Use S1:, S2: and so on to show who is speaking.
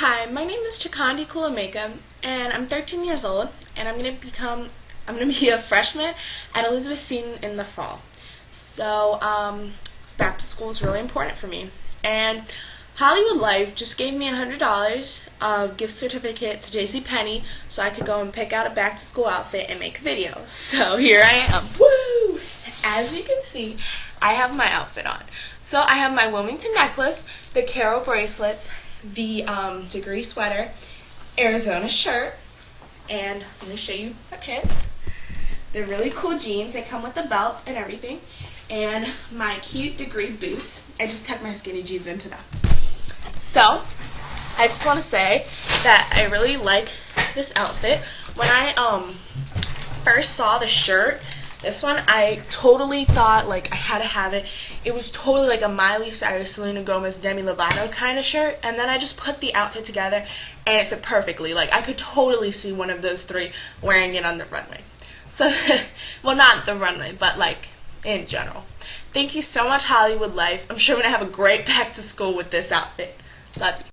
S1: Hi, my name is Chikandi Kulameka, and I'm 13 years old, and I'm gonna be a freshman at Elizabeth Seton in the fall. So, back to school is really important for me. And Hollywood Life just gave me $100 gift certificate to JCPenney so I could go and pick out a back to school outfit and make videos. So here I am. Woo! As you can see, I have my outfit on. So I have my Wilmington necklace, the Carol bracelets, the Degree sweater, Arizona shirt, and let me show you my pants. They're really cool jeans. They come with a belt and everything. And my cute Degree boots. I just tucked my skinny jeans into them. So, I just want to say that I really like this outfit. When I first saw the shirt, this one, I totally thought like I had to have it. It was totally like a Miley Cyrus, Selena Gomez, Demi Lovato kind of shirt. And then I just put the outfit together and it fit perfectly. Like I could totally see one of those three wearing it on the runway. So, well, not the runway, but like in general. Thank you so much, Hollywood Life. I'm sure I'm going to have a great back to school with this outfit. Love you.